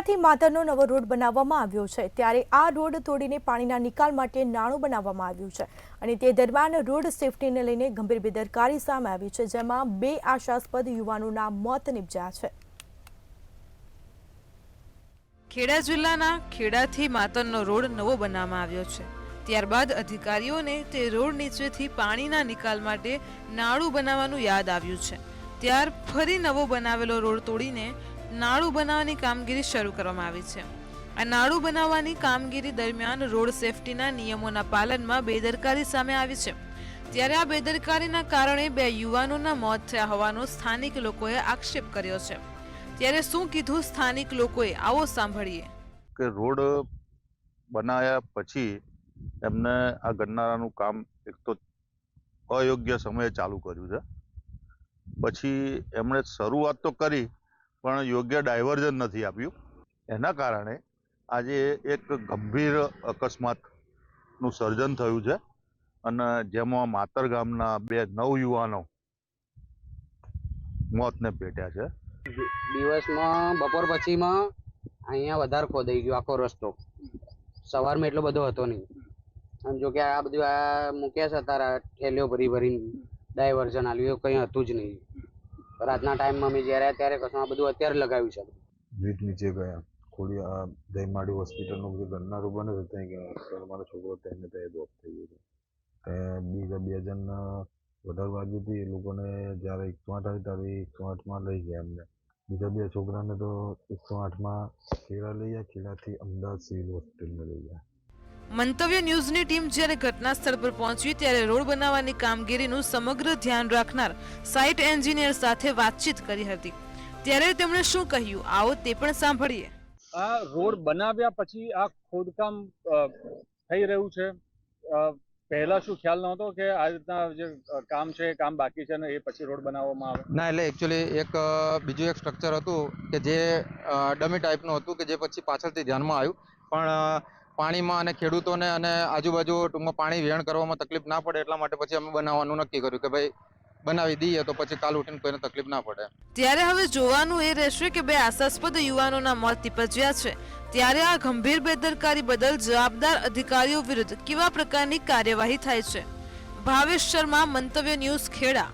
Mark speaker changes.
Speaker 1: ખેડાથી માતરનો નવો રોડ બનાવવામાં આવ્યો છે, ત્યારે આ રોડ તોડીને પાણીના નિકાલ માટે નાણું બનાવવામાં આવ્યું છે અને તે દરમિયાન રોડ સેફટીને લઈને ગંભીર બેદરકારી સામે આવી છે, જેમાં 2 આશાસ્પદ યુવાનોના મોત નિપજ્યા છે।
Speaker 2: ખેડા જિલ્લાના ખેડાથી માતરનો રોડ નવો બનાવવામાં આવ્યો છે। ત્યારબાદ અધિકારીઓને તે રોડ નીચેથી પાણીના નિકાલ માટે નાળું બનાવવાનું યાદ આવ્યું છે। ત્યાર ફરી નવો બનાવેલો રોડ તોડીને નાળું બનાવવાની કામગીરી શરૂ કરવામાં આવી છે। આ નાળું બનાવવાની કામગીરી દરમિયાન રોડ સેફટીના નિયમોના પાલનમાં બેદરકારી સામે આવી છે। ત્યારે આ બેદરકારીના કારણે 2 યુવાનોના મોત થયા હોવાનો સ્થાનિક લોકોએ આક્ષેપ કર્યો છે। ત્યારે શું કીધું સ્થાનિક લોકોએ, આવો સાંભળીએ।
Speaker 3: કે રોડ બનાવ્યા પછી એમને આ ગરનાળાનું કામ એક તો અયોગ્ય સમયે ચાલુ કર્યું છે, પછી એમણે શરૂઆત તો કરી પણ યોગ્ય ડાયવર્ઝન નથી આપ્યું। એના કારણે આજે એક ગંભીર અકસ્માતનું સર્જન થયું છે અને જેમાં માતર ગામના 2 નવયુવાનો મોતને ભેટ્યા છે।
Speaker 4: દિવસમાં બપોર પછીમાં અહીંયા વધારે ખોદાઈ ગયો આખો રસ્તો, સવારમાં એટલો બધો હતો નહીં। અને જો કે આ બધું આ મૂક્યા છે તારા ઠેલીઓ ભરીને ડાયવર્ઝન આલ્યું, એવું કંઈ હતું જ નહીં। રાતના ટાઈમમાં અમે જ્યારે ત્યારે કશું આ બધું અત્યારે લગાવ્યું છે।
Speaker 5: બ્રિજ નીચે ગયા, ખોલી આ દહીમાડી હોસ્પિટલનું બધું ગરનારું બને છે ત્યાં ગયા, મારો છોકરો ત્યાં ડ્રોપ થઈ ગયો છે। બીજા 2 જણ વધારે વાગ્યું હતું, એ લોકોને જ્યારે 108 આવી ત્યારે 108માં લઈ ગયા એમને। બીજા 2 છોકરાને તો 108માં ખેડા લઈ ગયા, ખેડાથી અમદાવાદ સિવિલ હોસ્પિટલમાં લઈ ગયા।
Speaker 2: મંતવ્ય ન્યૂઝની ટીમ જ્યારે ઘટના સ્થળ પર પહોંચી ત્યારે રોડ બનાવવાની કામગીરીનું સમગ્ર ધ્યાન રાખનાર સાઇટ એન્જિનિયર સાથે વાતચીત કરી હતી। ત્યારે તેમણે શું કહ્યું, આવો તે પણ સાંભળીએ।
Speaker 6: આ રોડ બનાવ્યા પછી આ ખોદકામ થઈ રહ્યું છે, પહેલા શું ખ્યાલ નહોતો કે આ રીતના જે કામ છે એ કામ બાકી છે ને એ પછી રોડ બનાવવામાં આવે?
Speaker 7: ના, એટલે એકચ્યુઅલી એક બીજું એક સ્ટ્રક્ચર હતું કે જે ડમી ટાઈપનું હતું કે જે પછી પાછળથી ધ્યાનમાં આવ્યું, પણ પાણીમાં અને ખેડૂતોને અને આજુબાજુ ટૂંકમાં પાણી વહેણ કરવામાં તકલીફ ના પડે એટલા માટે પછી અમે બનાવવાનું નક્કી કર્યું કે ભાઈ બનાવી દઈએ તો પછી કાલ ઉઠીને કોઈને તકલીફ ના પડે।
Speaker 2: ત્યારે હવે જોવાનું એ રહેશે કે 2 આશાસ્પદ યુવાનોના મોત નિપજ્યા છે, ત્યારે આ ગંભીર બેદરકારી બદલ જવાબદાર અધિકારીઓ વિરુદ્ધ કેવા પ્રકારની કાર્યવાહી થાય છે। ભાવેશ શર્મા, મંતવ્ય ન્યૂઝ, ખેડા।